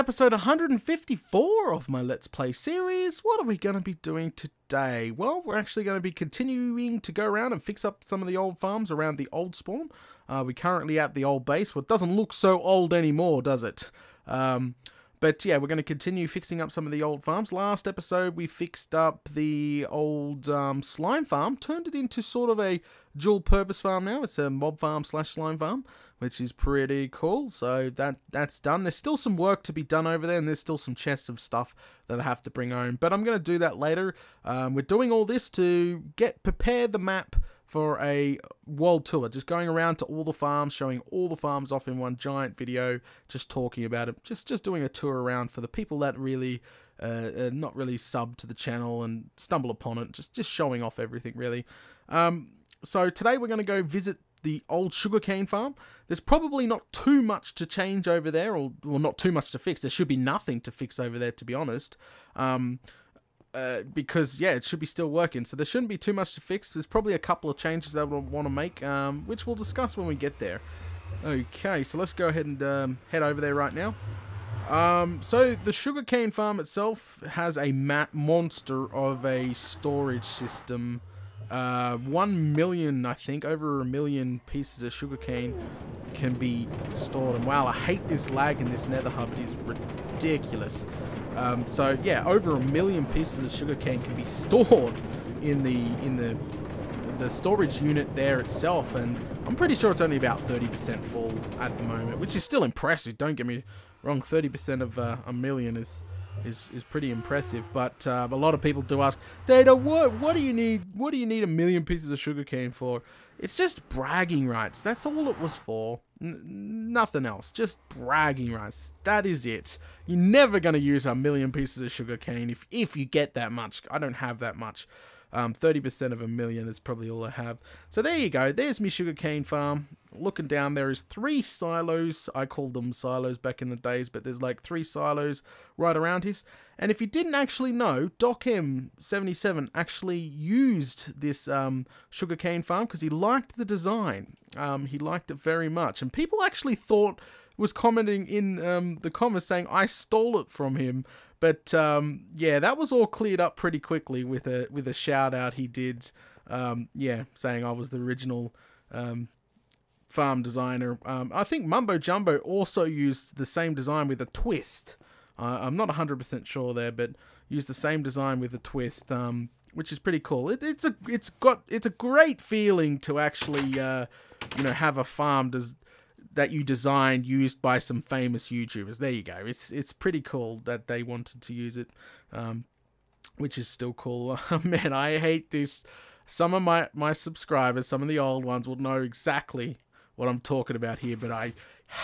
episode 154 of my Let's Play series. What are we going to be doing today? Well, we're actually going to be continuing to go around and fix up some of the old farms around the old spawn. We're currently at the old base. Well, it doesn't look so old anymore, does it? But yeah, we're going to continue fixing up some of the old farms. Last episode, we fixed up the old slime farm, turned it into sort of a dual-purpose farm now. It's a mob farm / slime farm, which is pretty cool. So that's done. There's still some work to be done over there, and there's still some chests of stuff that I have to bring home. But I'm going to do that later. We're doing all this to prepare the map for a world tour, just going around to all the farms, showing all the farms off in one giant video, just talking about it, just doing a tour around for the people that really not really sub to the channel and stumble upon it, just showing off everything really. So today we're going to go visit the old sugarcane farm. There's probably not too much to change over there, or well, not too much to fix. There should be nothing to fix over there, to be honest. Because yeah, it should be still working, so there shouldn't be too much to fix. There's probably a couple of changes that we'll want to make, which we'll discuss when we get there. Okay, so let's go ahead and head over there right now. So the sugarcane farm itself has a monster of a storage system. 1 million, I think, over 1 million pieces of sugarcane can be stored. And wow, I hate this lag in this nether hub. It is ridiculous. So yeah, over 1 million pieces of sugarcane can be stored in the storage unit there itself, and I'm pretty sure it's only about 30% full at the moment, which is still impressive. Don't get me wrong, 30% of 1 million is pretty impressive. But a lot of people do ask, Data, what do you need? What do you need 1 million pieces of sugarcane for? It's just bragging rights. That's all it was for. Nothing else. Just bragging rights. That is it. You're never going to use 1 million pieces of sugarcane if you get that much. I don't have that much. 30% of 1 million is probably all I have. So there you go. There's my sugarcane farm. Looking down, there is 3 silos. I called them silos back in the days, but there's like 3 silos right around here. And if you didn't actually know, DocM77 actually used this sugarcane farm because he liked the design. He liked it very much, and people actually was commenting in the comments saying I stole it from him. But yeah, that was all cleared up pretty quickly with a shout out he did. Yeah, saying I was the original farm designer. I think Mumbo Jumbo also used the same design with a twist. I'm not 100% sure there, but used the same design with a twist, which is pretty cool. It's a great feeling to actually you know, have a farm that you designed used by some famous YouTubers. There you go. It's pretty cool that they wanted to use it, which is still cool. Man, I hate this. Some of my subscribers, some of the old ones, will know exactly what I'm talking about here, but I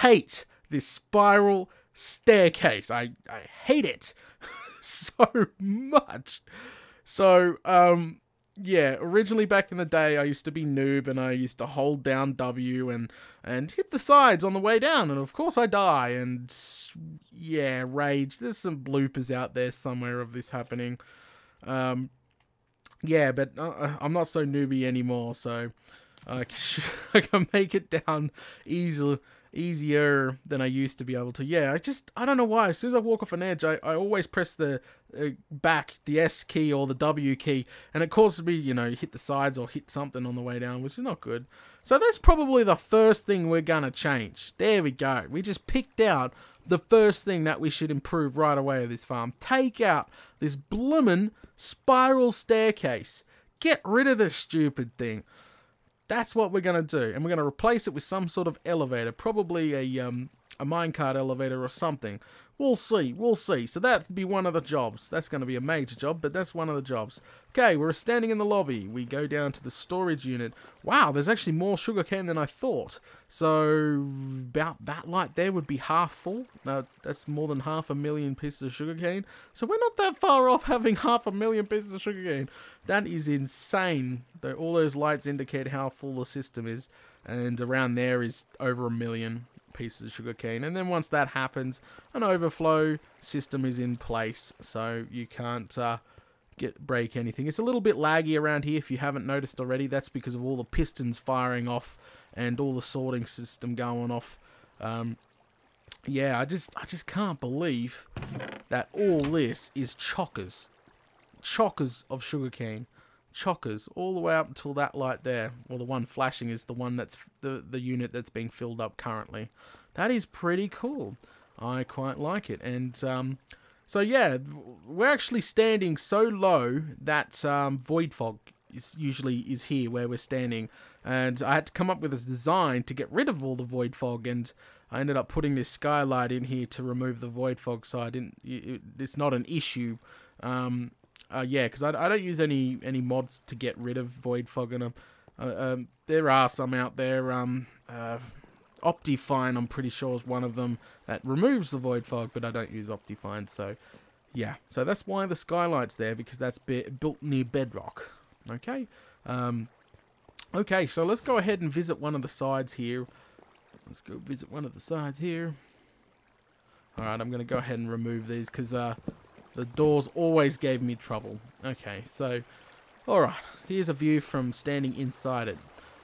hate this spiral staircase. I hate it so much. So yeah, originally back in the day, I used to be noob, and I used to hold down W and hit the sides on the way down, and of course I die, and yeah, rage. There's some bloopers out there somewhere of this happening. Yeah, but I'm not so newbie anymore, so I can make it down easier than I used to be able to. Yeah, I don't know why. As soon as I walk off an edge, I always press the the S key or the W key, and it causes me, you know, hit the sides or hit something on the way down, which is not good. So that's probably the first thing we're gonna change. There we go. We just picked out the first thing that we should improve right away of this farm. Take out this bloomin' spiral staircase. Get rid of this stupid thing. That's what we're going to do, and we're going to replace it with some sort of elevator, probably a minecart elevator or something. We'll see, we'll see. So that'd be one of the jobs. That's going to be a major job, but that's one of the jobs. Okay, we're standing in the lobby. We go down to the storage unit. Wow, there's actually more sugarcane than I thought. So about that light there would be half full. That's more than 500,000 pieces of sugarcane. So we're not that far off having 500,000 pieces of sugarcane. That is insane. All those lights indicate how full the system is, and around there is over 1 million pieces of sugarcane. And then once that happens, an overflow system is in place, so you can't break anything. It's a little bit laggy around here if you haven't noticed already. That's because of all the pistons firing off and all the sorting system going off. yeah, I just can't believe that all this is chockers. Chockers of sugarcane. Chockers all the way up until that light there. Well, the one flashing is the one that's the unit that's being filled up currently. That is pretty cool. I quite like it. And so yeah, we're actually standing so low that void fog usually is here where we're standing. And I had to come up with a design to get rid of all the void fog, and I ended up putting this skylight in here to remove the void fog, so I didn't. It's not an issue. Yeah, because I don't use any mods to get rid of void fog, and there are some out there. Optifine, I'm pretty sure, is one of them that removes the void fog, but I don't use Optifine, so yeah. So that's why the skylight's there, because that's built near bedrock. Okay. Okay, so let's go ahead and visit one of the sides here. Let's go visit one of the sides here. Alright, I'm going to go ahead and remove these because the doors always gave me trouble. Okay, so, alright, here's a view from standing inside it.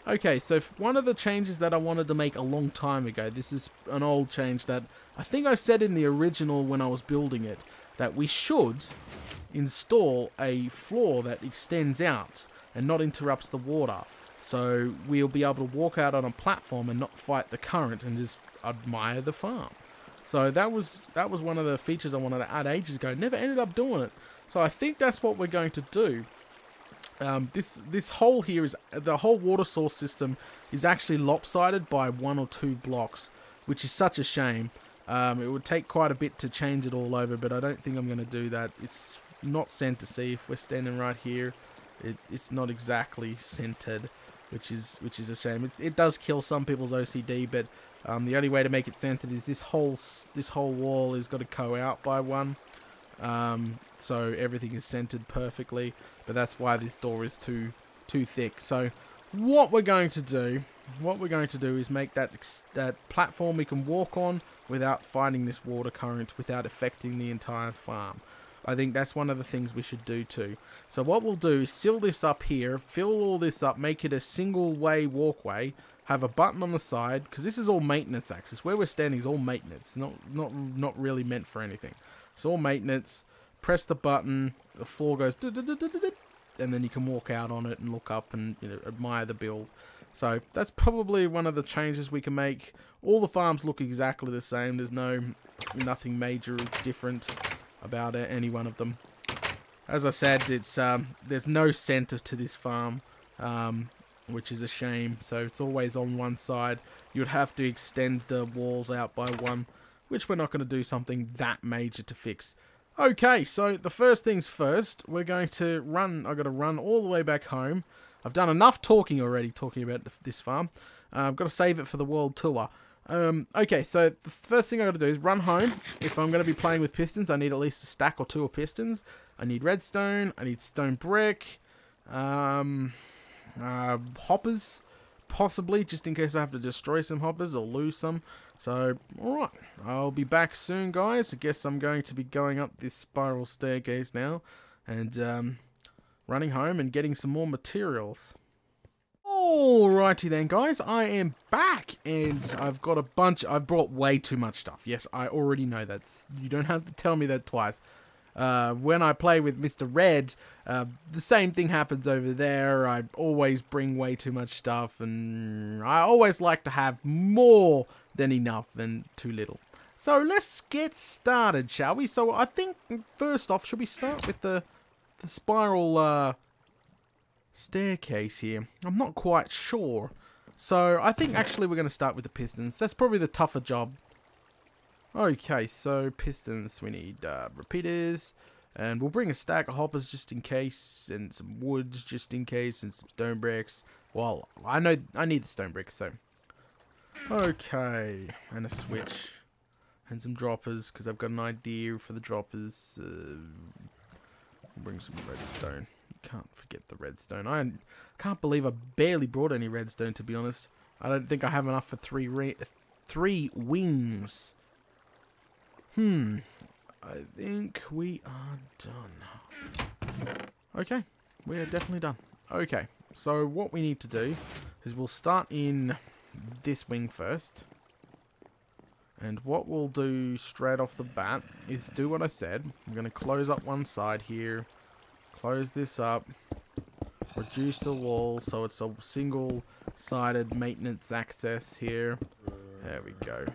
Okay, so one of the changes that I wanted to make a long time ago, this is an old change that I think I said in the original when I was building it, that we should install a floor that extends out and not interrupts the water. So we'll be able to walk out on a platform and not fight the current and just admire the farm. So that was one of the features I wanted to add ages ago. Never ended up doing it. So I think that's what we're going to do. This hole here is the whole water source system is actually lopsided by 1 or 2 blocks, which is such a shame. It would take quite a bit to change it all over, but I don't think I'm going to do that. It's not centered. See, if we're standing right here, it's not exactly centered, which is a shame. It does kill some people's OCD, but the only way to make it centered is this whole wall has got to go out by 1, so everything is centered perfectly. But that's why this door is too thick. So what we're going to do is make that platform we can walk on without fighting this water current, without affecting the entire farm. I think that's one of the things we should do too. So what we'll do is seal this up here, fill all this up, make it a single way walkway, have a button on the side, because this is all maintenance access. Where we're standing is all maintenance, not really meant for anything. It's all maintenance. Press the button, the floor goes, and then you can walk out on it and look up and, you know, admire the build. So that's probably one of the changes we can make. All the farms look exactly the same. There's nothing major different about any one of them. As I said, it's there's no center to this farm, which is a shame. So it's always on one side. You'd have to extend the walls out by 1, which we're not going to do something that major to fix. Okay, so the first things first, we're going to run. I've got to run all the way back home. I've done enough talking already, talking about this farm. I've got to save it for the world tour. Okay, so the first thing I've got to do is run home. If I'm going to be playing with pistons, I need at least a stack or 2 of pistons. I need redstone. I need stone brick. Hoppers, possibly, just in case I have to destroy some hoppers or lose some. So, alright, I'll be back soon, guys. I guess I'm going to be going up this spiral staircase now and running home and getting some more materials. Alrighty then, guys, I am back and I've got I've brought way too much stuff. Yes, I already know that. You don't have to tell me that twice. When I play with Mr. Red, the same thing happens over there. I always bring way too much stuff, and I always like to have more than enough than too little. So let's get started, shall we? So I think first off, should we start with the spiral staircase here? I'm not quite sure. So I think actually we're going to start with the pistons. That's probably the tougher job. Okay, so pistons, we need repeaters, and we'll bring a stack of hoppers just in case, and some woods just in case, and some stone bricks. Well, I know I need the stone bricks, so. Okay, and a switch, and some droppers, because I've got an idea for the droppers. We'll bring some redstone. Can't forget the redstone. I can't believe I barely brought any redstone, to be honest. I don't think I have enough for three wings. I think we are done. Okay, we are definitely done. Okay, so what we need to do is we'll start in this wing first. And what we'll do straight off the bat is do what I said. I'm going to close up one side here. Close this up. Reduce the wall so it's a single-sided maintenance access here. There we go.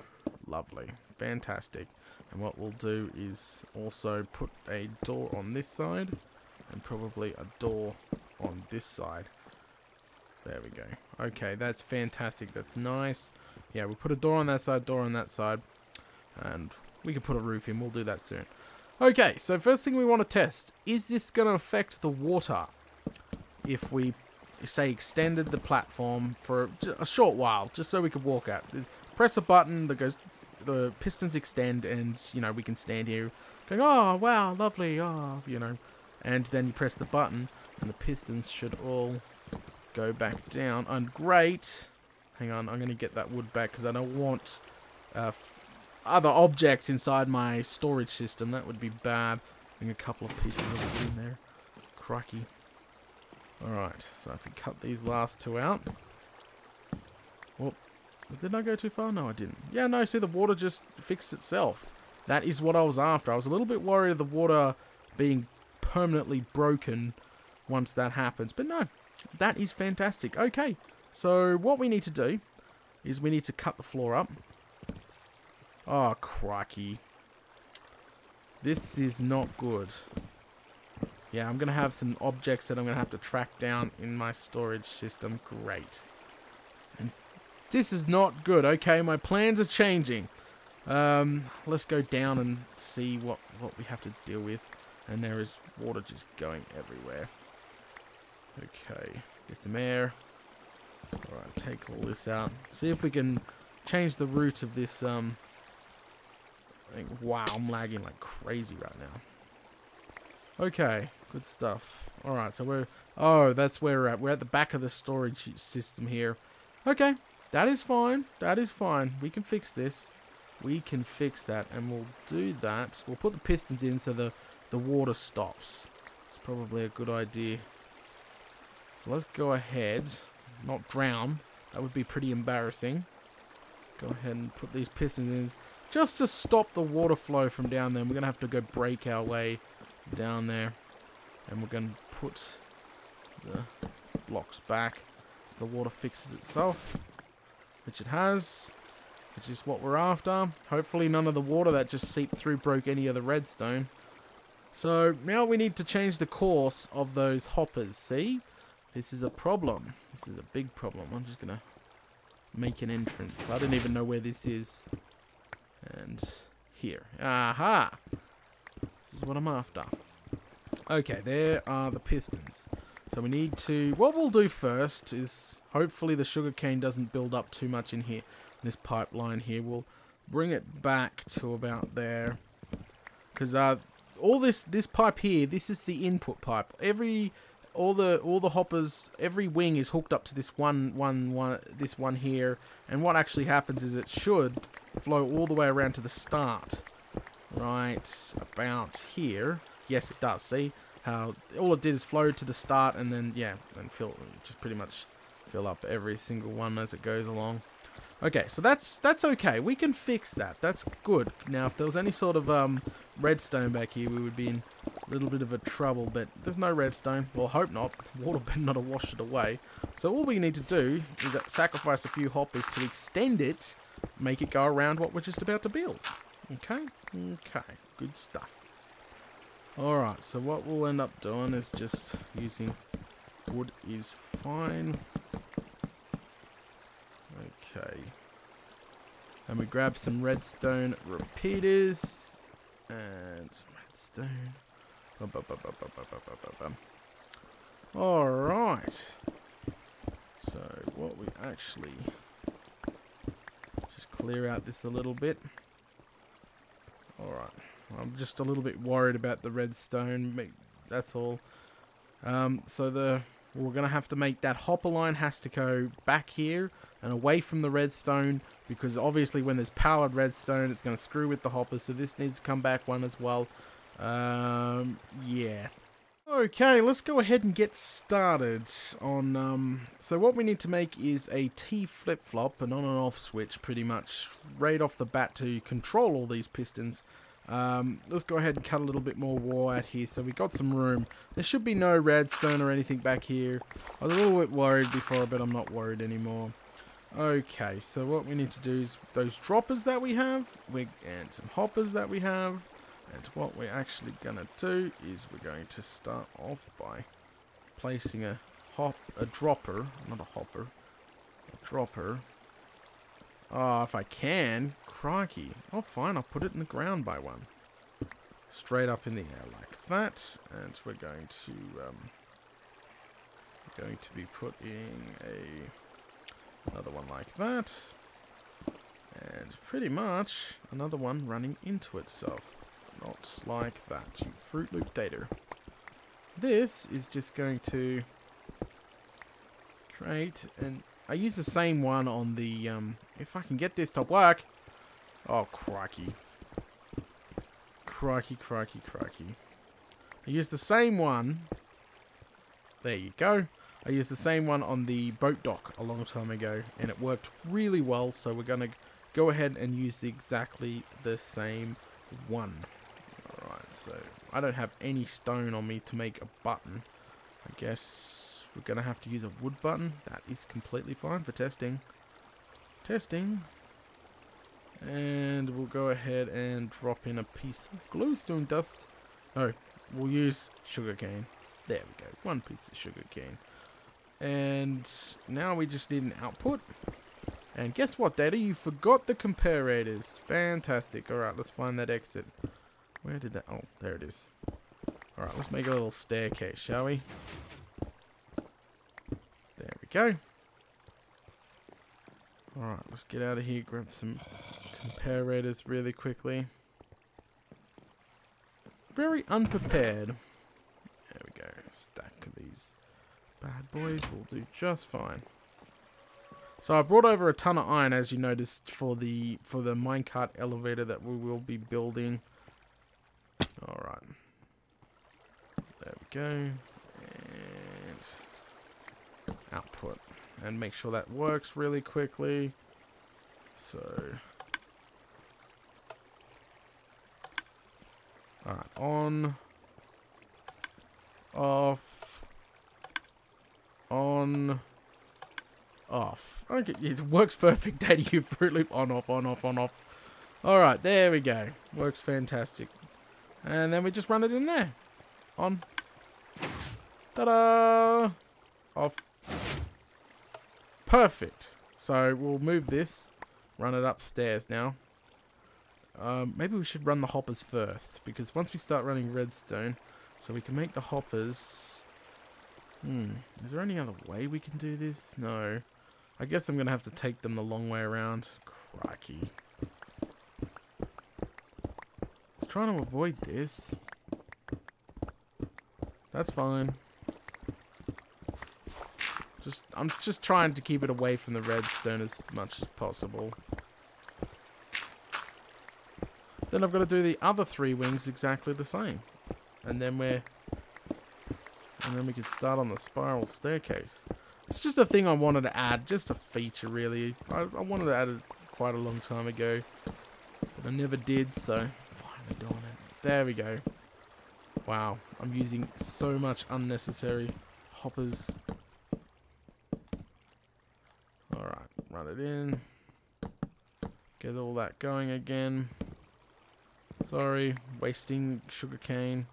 Lovely. Fantastic. And what we'll do is also put a door on this side. And probably a door on this side. There we go. Okay, that's fantastic. That's nice. Yeah, we'll put a door on that side, door on that side. And we can put a roof in. We'll do that soon. Okay, so first thing we want to test. Is this going to affect the water? If we, say, extended the platform for a short while. Just so we could walk out. Press a button that goes... The pistons extend and, you know, we can stand here going, oh, wow, lovely, oh, you know. And then you press the button and the pistons should all go back down. And great. Hang on, I'm going to get that wood back because I don't want other objects inside my storage system. That would be bad. Having a couple of pieces of wood in there. Crikey. Alright, so if we cut these last two out. Whoop. Did I go too far? No, I didn't. Yeah, no, see, the water just fixed itself. That is what I was after. I was a little bit worried of the water being permanently broken once that happens. But no, that is fantastic. Okay, so what we need to do is we need to cut the floor up. Oh, crikey. This is not good. Yeah, I'm going to have some objects that I'm going to have to track down in my storage system. Great. And this is not good. Okay, my plans are changing. Let's go down and see what we have to deal with. And there is water just going everywhere. Okay, get some air. Alright, take all this out. See if we can change the route of this, wow, I'm lagging like crazy right now. Okay, good stuff. Alright, so we're... Oh, that's where we're at. We're at the back of the storage system here. Okay, that is fine. That is fine. We can fix this. We can fix that, and we'll do that. We'll put the pistons in so the water stops. It's probably a good idea. So let's go ahead. Not drown. That would be pretty embarrassing. Go ahead and put these pistons in just to stop the water flow from down there. We're going to have to go break our way down there. And we're going to put the blocks back so the water fixes itself. Which it has. Which is what we're after. Hopefully none of the water that just seeped through broke any of the redstone. So now we need to change the course of those hoppers. See? This is a problem. This is a big problem. I'm just going to make an entrance. I don't even know where this is. And here. Aha! This is what I'm after. Okay, there are the pistons. So we need to... What we'll do first is... Hopefully the sugarcane doesn't build up too much in here. This pipeline here. We'll bring it back to about there. Because all this pipe here, this is the input pipe. All the hoppers, every wing is hooked up to this one here, and what actually happens is it should flow all the way around to the start, right about here. Yes, it does. See how all it did is flow to the start, and then yeah, and just pretty much fill up every single one as it goes along. Okay, so that's okay. We can fix that. That's good. Now, if there was any sort of redstone back here, we would be in a little bit of a trouble, but there's no redstone. Well, hope not. The water better not have washed it away. So all we need to do is sacrifice a few hoppers to extend it, make it go around what we're just about to build. Okay? Okay. Good stuff. Alright, so what we'll end up doing is just using wood is fine. Okay. And we grab some redstone repeaters. And some redstone. Alright. So what we actually... Just clear out this a little bit. Alright. I'm just a little bit worried about the redstone. That's all. So we're going to have to make that hopper line has to go back here and away from the redstone, because obviously when there's powered redstone it's going to screw with the hopper, so this needs to come back one as well. Yeah. Okay, let's go ahead and get started on, so what we need to make is a T flip-flop, an on and off switch pretty much, straight off the bat to control all these pistons. Let's go ahead and cut a little bit more wire out here so we got some room. There should be no redstone or anything back here. I was a little bit worried before, but I'm not worried anymore. Okay, so what we need to do is those droppers that we have, and some hoppers that we have. And what we're actually going to do is we're going to start off by placing a dropper, not a hopper, a dropper. Oh, if I can, crikey. Oh, fine, I'll put it in the ground by one. Straight up in the air like that. And we're going to be putting another one like that. And pretty much another one running into itself. Not like that, you Fruit Loop Dater. This is just going to create, and I use the same one on the, if I can get this to work. Oh, crikey. Crikey, crikey, crikey. I used the same one. There you go. I used the same one on the boat dock a long time ago, and it worked really well, so we're going to go ahead and use exactly the same one. Alright, so I don't have any stone on me to make a button. I guess we're going to have to use a wood button. That is completely fine for testing. Testing. And we'll go ahead and drop in a piece of glowstone dust. No, we'll use sugarcane. There we go. One piece of sugarcane. And now we just need an output. And guess what, Data? You forgot the comparators. Fantastic. Alright, let's find that exit. Where did that... Oh, there it is. Alright, let's make a little staircase, shall we? There we go. Alright, let's get out of here, grab some comparators really quickly. Very unprepared. There we go. Stack these bad boys will do just fine. So I brought over a ton of iron, as you noticed, for the minecart elevator that we will be building. Alright. There we go. And output. And make sure that works really quickly. So. Alright. On. Off. On. Off. Okay, it works perfect, Daddy. You Fruit Loop. On, off, on, off, on, off. Alright, there we go. Works fantastic. And then we just run it in there. On. Ta-da! Off. Perfect. So we'll move this. Run it upstairs now. Maybe we should run the hoppers first. Because once we start running redstone, so we can make the hoppers... Is there any other way we can do this? No. I guess I'm going to have to take them the long way around. Crikey. Trying to avoid this. That's fine. I'm just trying to keep it away from the redstone as much as possible. Then I've got to do the other 3 wings exactly the same. And then we can start on the spiral staircase. It's just a thing I wanted to add, just a feature really. I wanted to add it quite a long time ago, but I never did, so doing it. There we go. Wow, I'm using so much unnecessary hoppers. Alright, run it in. Get all that going again. Sorry, wasting sugarcane.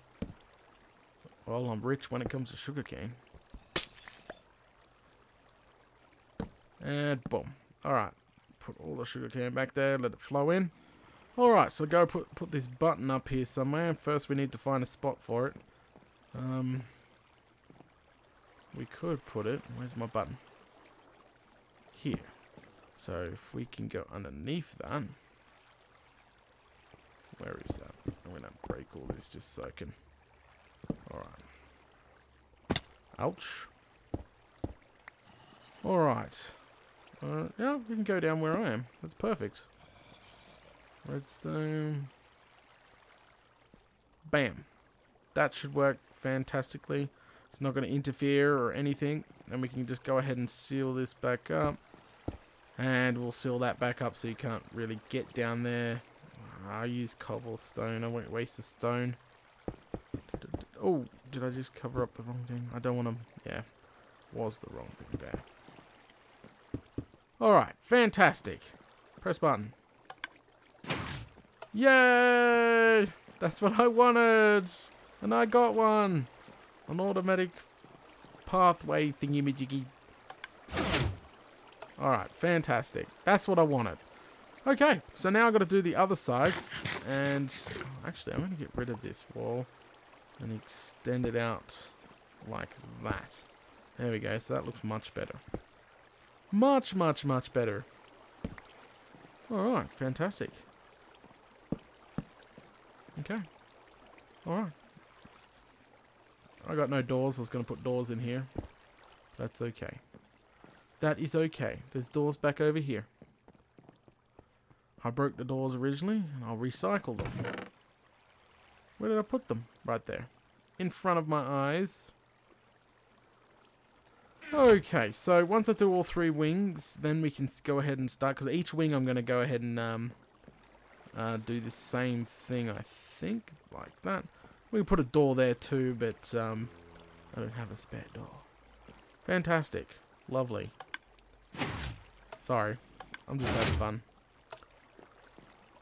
Well, I'm rich when it comes to sugarcane. And boom. Alright, put all the sugarcane back there, let it flow in. Alright, so go put this button up here somewhere. First we need to find a spot for it. We could put it... Where's my button? Here. So if we can go underneath that... Where is that? I'm going to break all this just so I can... Alright. Ouch. Alright. Yeah, we can go down where I am. That's perfect. Redstone. Bam. That should work fantastically. It's not going to interfere or anything. And we can just go ahead and seal this back up. And we'll seal that back up so you can't really get down there. I use cobblestone. I won't waste the stone. Oh, did I just cover up the wrong thing? I don't want to... Yeah, was the wrong thing there. Alright, fantastic. Press button. Yay! That's what I wanted! And I got one! An automatic pathway thingy-majiggy. Alright, fantastic. That's what I wanted. Okay, so now I've got to do the other sides. And actually, I'm going to get rid of this wall and extend it out like that. There we go, so that looks much better. Much, much, much better. Alright, fantastic. Okay. Alright. I got no doors. I was going to put doors in here. That's okay. That is okay. There's doors back over here. I broke the doors originally, and I'll recycle them. Where did I put them? Right there. In front of my eyes. Okay, so once I do all 3 wings, then we can go ahead and start. Because each wing I'm going to go ahead and do the same thing, I think. Like that. We can put a door there too, but I don't have a spare door. Fantastic. Lovely. Sorry. I'm just having fun.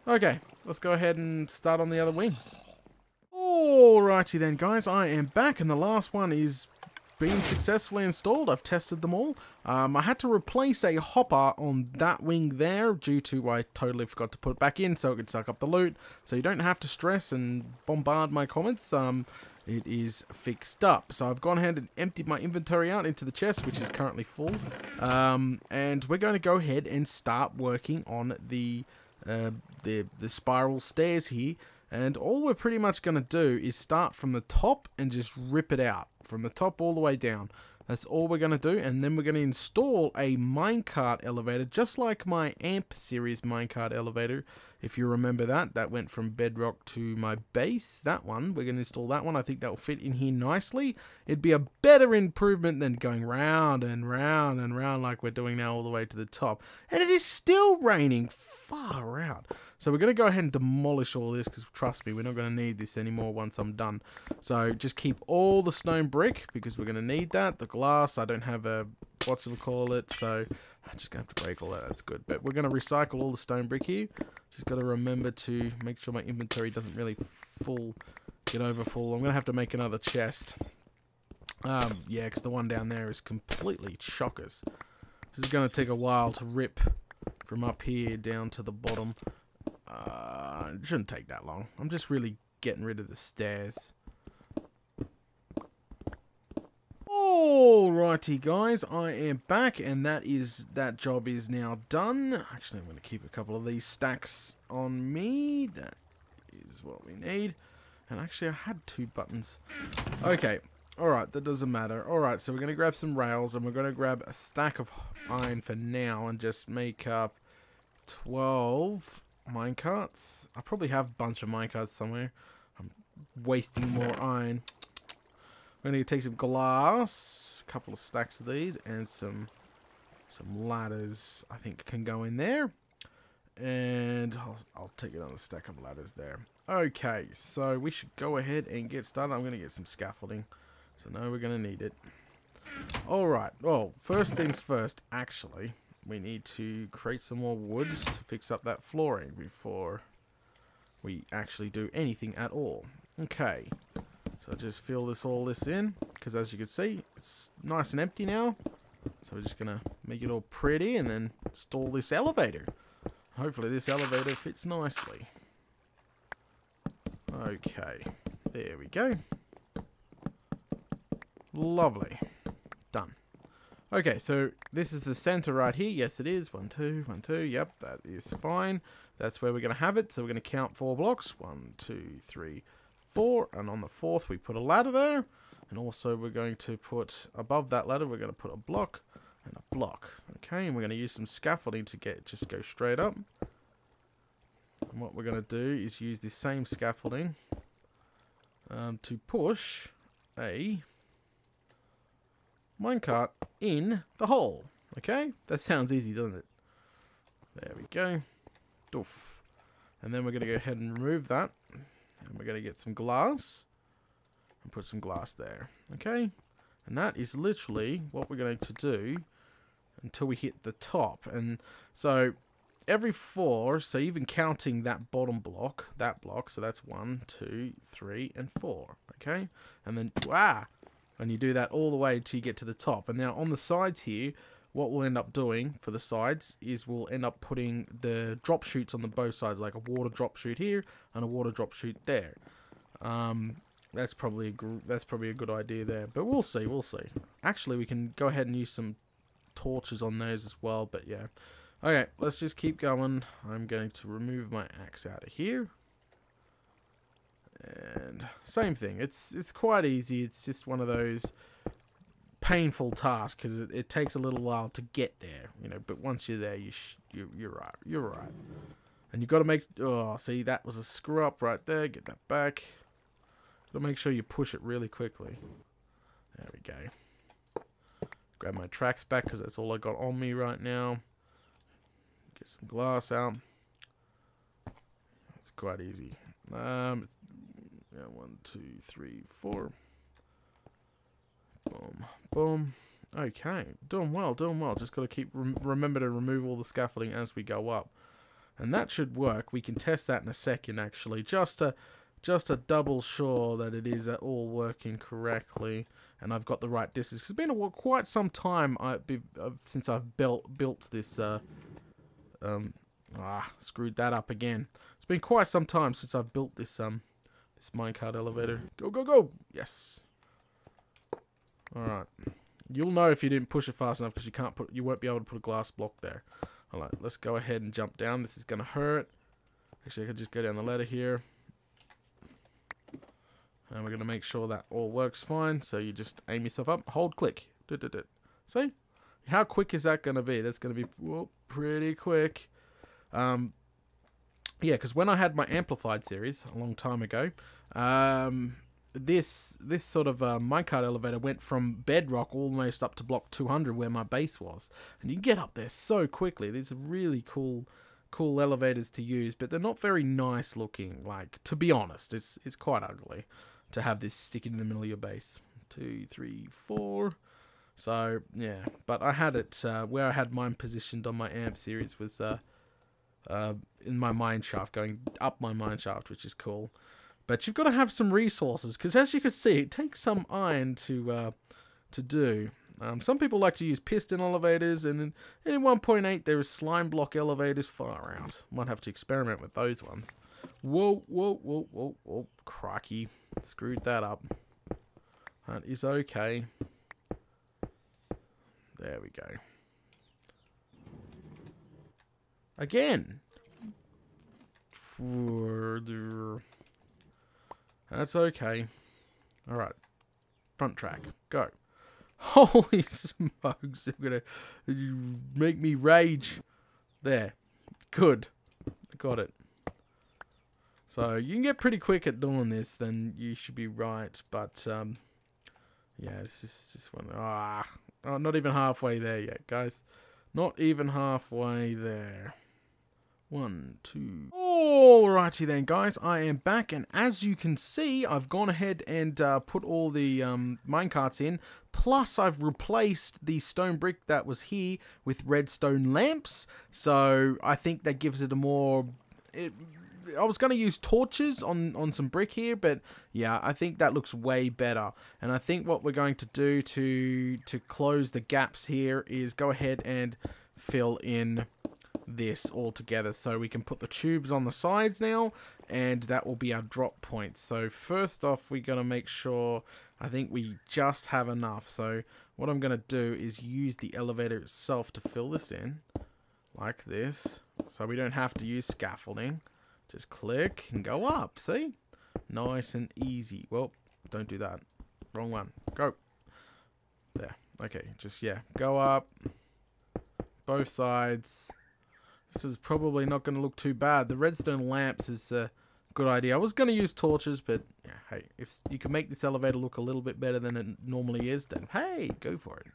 Okay, let's go ahead and start on the other wings. Alrighty then, guys. I am back, and the last one is being successfully installed. I've tested them all. I had to replace a hopper on that wing there due to I totally forgot to put it back in so it could suck up the loot. So you don't have to stress and bombard my comments. It is fixed up. So I've gone ahead and emptied my inventory out into the chest, which is currently full. And we're going to go ahead and start working on the spiral stairs here. And all we're pretty much going to do is start from the top and just rip it out. From the top all the way down. That's all we're going to do. And then we're going to install a minecart elevator, just like my AMP series minecart elevator. If you remember that, that went from bedrock to my base. That one, we're going to install that one. I think that will fit in here nicely. It'd be a better improvement than going round and round and round like we're doing now all the way to the top. And it is still raining far out. So we're going to go ahead and demolish all this because trust me, we're not going to need this anymore once I'm done. So just keep all the stone brick because we're going to need that. The glass, I don't have a, whatchamacallit, so I'm just going to have to break all that. That's good. But we're going to recycle all the stone brick here. Just got to remember to make sure my inventory doesn't really get over full. I'm going to have to make another chest. Yeah, because the one down there is completely chockers. This is going to take a while to rip from up here down to the bottom. It shouldn't take that long. I'm just really getting rid of the stairs. Alrighty guys, I am back and that job is now done. Actually, I'm going to keep a couple of these stacks on me. That is what we need. And actually I had 2 buttons. Okay, alright, that doesn't matter. Alright, so we're going to grab some rails and we're going to grab a stack of iron for now and just make up 12 minecarts. I probably have a bunch of minecarts somewhere. I'm wasting more iron. I'm going to take some glass, a couple of stacks of these, and some ladders I think can go in there. And I'll take another stack of ladders there. Okay, so we should go ahead and get started. I'm going to get some scaffolding. So now we're going to need it. Alright, well, first things first, actually, we need to create some more woods to fix up that flooring before we actually do anything at all. Okay, so just fill all this in, because as you can see, it's nice and empty now. So we're just going to make it all pretty and then install this elevator. Hopefully this elevator fits nicely. Okay, there we go. Lovely. Done. Okay, so this is the center right here. Yes, it is. 1, 2, 1, 2. Yep, that is fine. That's where we're going to have it. So we're going to count 4 blocks. 1, 2, 3, 4. And on the 4th, we put a ladder there. And also, we're going to put, above that ladder, we're going to put a block and a block. Okay, and we're going to use some scaffolding to just go straight up. And what we're going to do is use this same scaffolding to push a minecart in the hole. Okay? That sounds easy, doesn't it? There we go. Doof. And then we're going to go ahead and remove that. And we're going to get some glass. And put some glass there. Okay? And that is literally what we're going to do until we hit the top. And so every 4, so even counting that bottom block, so that's 1, 2, 3, and 4. Okay? And then, and you do that all the way until you get to the top. And now on the sides here, what we'll end up doing for the sides is we'll end up putting the drop chutes on the both sides, like a water drop chute here and a water drop chute there. That's probably a good idea there, but we'll see. Actually, we can go ahead and use some torches on those as well, but yeah. Okay, let's just keep going. I'm going to remove my axe out of here. And same thing. It's quite easy. It's just one of those painful tasks because it takes a little while to get there, you know. But once you're there, you're right. You're right. And you've got to make. Oh, see, that was a screw up right there. Get that back. Got to make sure you push it really quickly. There we go. Grab my tracks back because that's all I got on me right now. Get some glass out. It's quite easy. Yeah, 1, 2, 3, 4. Boom, boom. Okay, doing well. Just got to keep remember to remove all the scaffolding as we go up, and that should work. We can test that in a second, actually, just to double sure that it is all working correctly, and I've got the right distance. It's been quite some time since I've built this. Screwed that up again. It's been quite some time since I've built this this minecart elevator. Go, go, go! Yes. Alright. You'll know if you didn't push it fast enough because you won't be able to put a glass block there. Alright, let's go ahead and jump down. This is gonna hurt. Actually, I could just go down the ladder here. And we're gonna make sure that all works fine. So you just aim yourself up, hold click. See? How quick is that gonna be? That's gonna be pretty quick. Yeah, because when I had my Amplified series a long time ago, this sort of minecart elevator went from bedrock almost up to block 200 where my base was, and you can get up there so quickly. These are really cool elevators to use, but they're not very nice looking. Like, to be honest, it's quite ugly to have this sticking in the middle of your base. 2, 3, 4. So yeah, but I had it where I had mine positioned on my Amp series was in my mine shaft, going up my mine shaft, which is cool. But you've got to have some resources, because as you can see, it takes some iron to do. Some people like to use piston elevators, and in 1.8 there is slime block elevators far out. Might have to experiment with those ones. Whoa, whoa, whoa, whoa, whoa, crikey. Screwed that up. That is okay. There we go. Again. Further. That's okay. Alright. Front track. Go. Holy smokes. They're gonna make me rage. There. Good. Got it. So, you can get pretty quick at doing this, then you should be right. But, yeah, it's just one. Oh, not even halfway there yet, guys. Not even halfway there. 1, 2. Alrighty then, guys. I am back, and as you can see, I've gone ahead and put all the minecarts in. Plus, I've replaced the stone brick that was here with redstone lamps. So, I think that gives it a more... I was going to use torches on some brick here, but yeah, I think that looks way better. And I think what we're going to do to close the gaps here is go ahead and fill in this all together. So we can put the tubes on the sides now, and that will be our drop point. So first off, we're going to make sure, I think we just have enough. So what I'm going to do is use the elevator itself to fill this in, like this. So we don't have to use scaffolding. Just click and go up, see? Nice and easy. Well, don't do that. Wrong one. Go. There. Okay, just, yeah, go up. Both sides. This is probably not going to look too bad. The redstone lamps is good idea. I was going to use torches, but yeah, hey, if you can make this elevator look a little bit better than it normally is, then hey, go for it.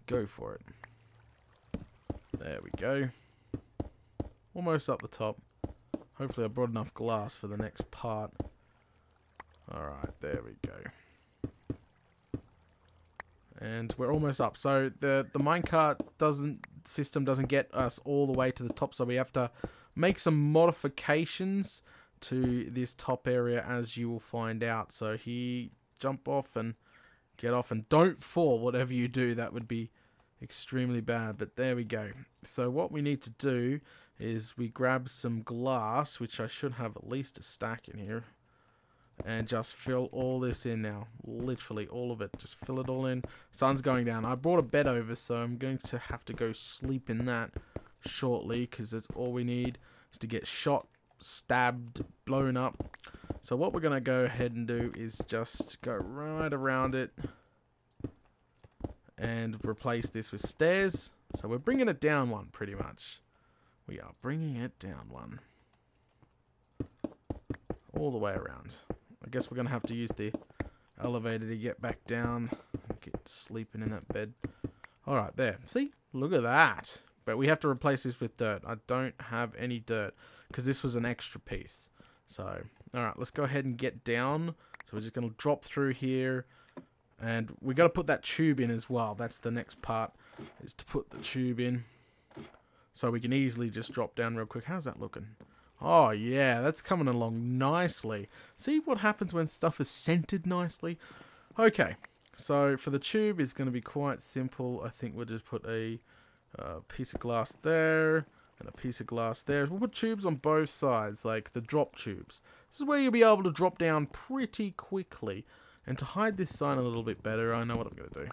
Go for it. There we go. Almost up the top. Hopefully I brought enough glass for the next part. Alright, there we go. And we're almost up. So the minecart system doesn't get us all the way to the top, so we have to make some modifications to this top area, as you will find out. So here, jump off and get off, and don't fall. Whatever you do, that would be extremely bad, but there we go. So what we need to do is we grab some glass, which I should have at least a stack in here, and just fill all this in now. Literally all of it. Just fill it all in. Sun's going down. I brought a bed over, so I'm going to have to go sleep in that shortly, because that's all we need is to get shot, stabbed, blown up. So what we're going to go ahead and do is just go right around it and replace this with stairs. So we're bringing it down one, pretty much. We are bringing it down one. All the way around. I guess we're going to have to use the elevator to get back down. Get sleeping in that bed. Alright, there. See? Look at that. But we have to replace this with dirt. I don't have any dirt, because this was an extra piece. So, alright, let's go ahead and get down. So we're just going to drop through here. And we got to put that tube in as well. That's the next part, is to put the tube in. So we can easily just drop down real quick. How's that looking? Oh yeah, that's coming along nicely. See what happens when stuff is centered nicely? Okay, so for the tube, it's going to be quite simple. I think we'll just put a piece of glass there and a piece of glass there. We'll put tubes on both sides, like the drop tubes. This is where you'll be able to drop down pretty quickly. And to hide this sign a little bit better, I know what I'm going to do.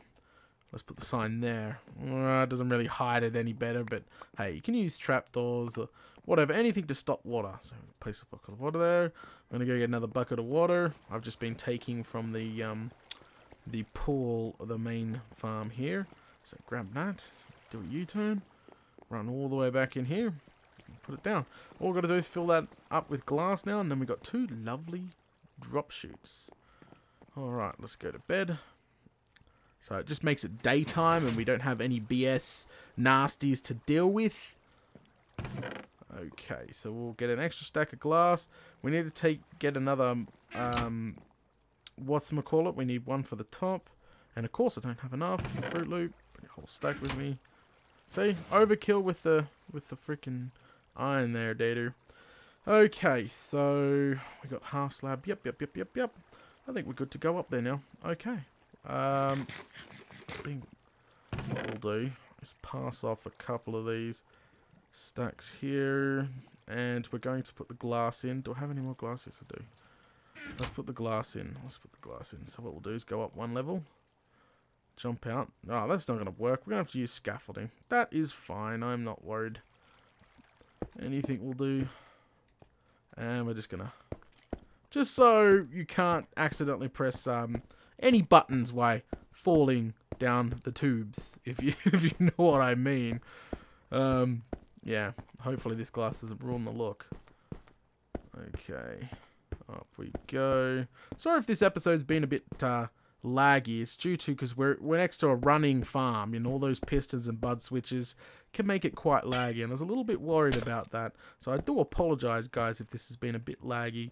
Let's put the sign there. It doesn't really hide it any better, but hey, you can use trapdoors or whatever, anything to stop water. So place a bucket of water there. I'm going to go get another bucket of water. I've just been taking from the pool of the main farm here. So grab that, do a U-turn, run all the way back in here, put it down. All we've got to do is fill that up with glass now, and then we've got two lovely drop chutes. Alright, let's go to bed. So it just makes it daytime and we don't have any BS nasties to deal with. Okay, so we'll get an extra stack of glass. We need to get another, whatchamacallit, we need one for the top. And of course I don't have enough. Fruit Loop, bring a whole stack with me. See, overkill with the freaking iron there, Dater. Okay, so we got half slab. Yep. I think we're good to go up there now. Okay. I think what we'll do is pass off a couple of these stacks here, and we're going to put the glass in. Do I have any more glass? Yes, I do. Let's put the glass in. So what we'll do is go up one level, jump out. Oh, that's not going to work. We're going to have to use scaffolding. That is fine. I'm not worried. Anything will do. And we're just going to... Just so you can't accidentally press any buttons while falling down the tubes, if you know what I mean. Yeah, hopefully this glass doesn't ruin the look. Okay, up we go. Sorry if this episode's been a bit laggy. It's due to because we're next to a running farm, and all those pistons and bud switches can make it quite laggy, and I was a little bit worried about that. So I do apologize, guys, if this has been a bit laggy.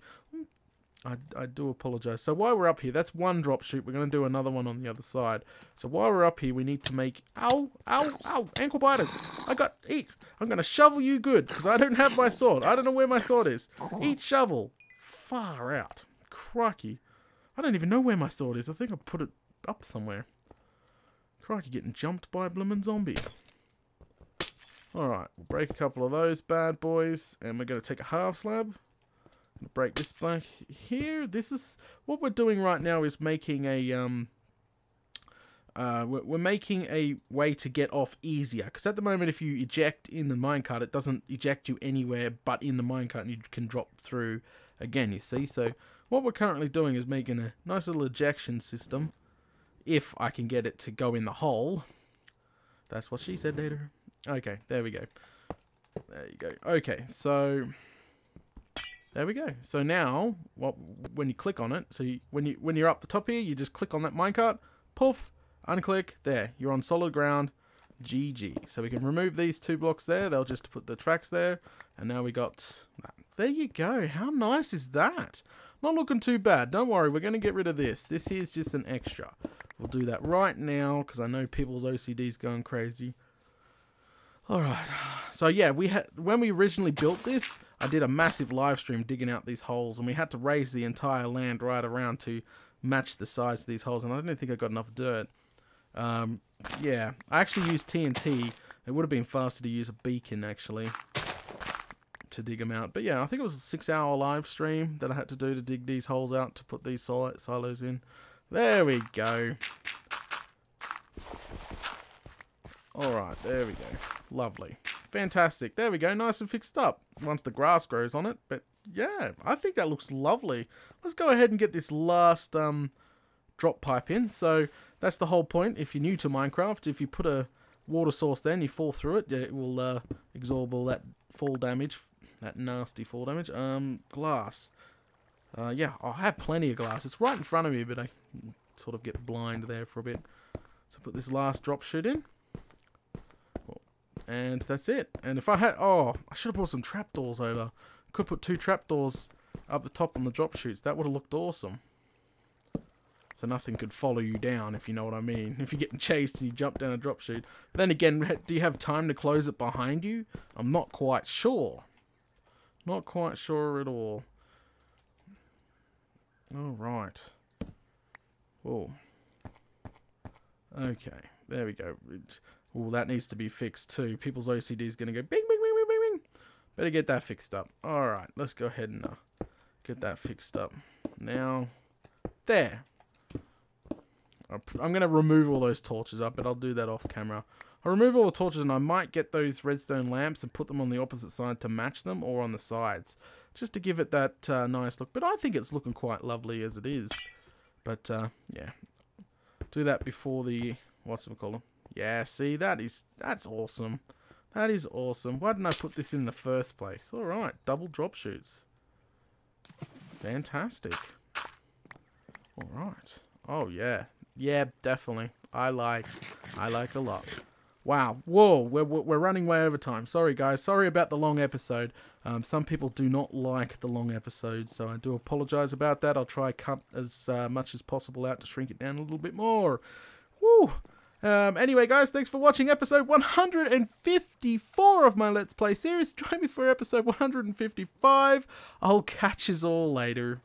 I do apologize. So while we're up here, that's one drop chute. We're going to do another one on the other side. So while we're up here, we need to make... Ow! Ankle biter! Eat! I'm going to shovel you good, because I don't have my sword. I don't know where my sword is. Eat shovel! Far out. Crikey. I don't even know where my sword is. I think I put it up somewhere. Crikey, getting jumped by a bloomin' zombie. Alright, we'll break a couple of those bad boys, and we're going to take a half slab. Break this back here. This is what we're doing right now, is making a we're making a way to get off easier, because at the moment if you eject in the minecart, it doesn't eject you anywhere but in the minecart, and you can drop through again, you see. So what we're currently doing is making a nice little ejection system, if I can get it to go in the hole. That's what she said, Data. Okay, there we go. There you go. Okay, so There we go. So now, when you click on it, so when you're up the top here, you just click on that minecart, poof, unclick, there, you're on solid ground, GG. So we can remove these 2 blocks there, they'll just put the tracks there, and now we got that. There you go, how nice is that? Not looking too bad, don't worry, we're going to get rid of this. This is just an extra. We'll do that right now, because I know people's OCD's going crazy. Alright, so yeah, when we originally built this, I did a massive live stream digging out these holes, and we had to raise the entire land right around to match the size of these holes, and I don't think I got enough dirt. Yeah, I actually used TNT. It would have been faster to use a beacon, actually, to dig them out. But yeah, I think it was a 6-hour live stream that I had to do to dig these holes out to put these silos in. There we go. Alright, there we go. Lovely. Fantastic. There we go. Nice and fixed up. Once the grass grows on it. But yeah, I think that looks lovely. Let's go ahead and get this last drop pipe in. So that's the whole point. If you're new to Minecraft, if you put a water source there and you fall through it, it will absorb all that fall damage. That nasty fall damage. Glass. Yeah, I have plenty of glass. It's right in front of me, but I sort of get blind there for a bit. So put this last drop chute in. And that's it. And if I had... Oh, I should have brought some trapdoors over. Could put 2 trapdoors up the top on the drop chutes. That would have looked awesome. So nothing could follow you down, if you know what I mean. If you're getting chased and you jump down a drop chute. But then again, do you have time to close it behind you? I'm not quite sure. Not quite sure at all. Alright. Oh. Okay. There we go. Oh, that needs to be fixed too. People's OCD is going to go bing, bing, bing, bing, bing, bing. Better get that fixed up. Alright, let's go ahead and get that fixed up. Now, there. I'm going to remove all those torches up, but I'll do that off camera. I'll remove all the torches and I might get those redstone lamps and put them on the opposite side to match them, or on the sides. Just to give it that nice look. But I think it's looking quite lovely as it is. But, yeah. Do that before the... whatchamacallit? Yeah, see, that's awesome. That is awesome. Why didn't I put this in the first place? Alright, double drop chutes. Fantastic. Alright. Oh, yeah. Yeah, definitely. I like a lot. Wow. Whoa, we're running way over time. Sorry, guys. Sorry about the long episode. Some people do not like the long episodes, so I do apologize about that. I'll try cut as much as possible out to shrink it down a little bit more. Woo! Anyway, guys, thanks for watching episode 154 of my Let's Play series. Join me for episode 155. I'll catch you all later.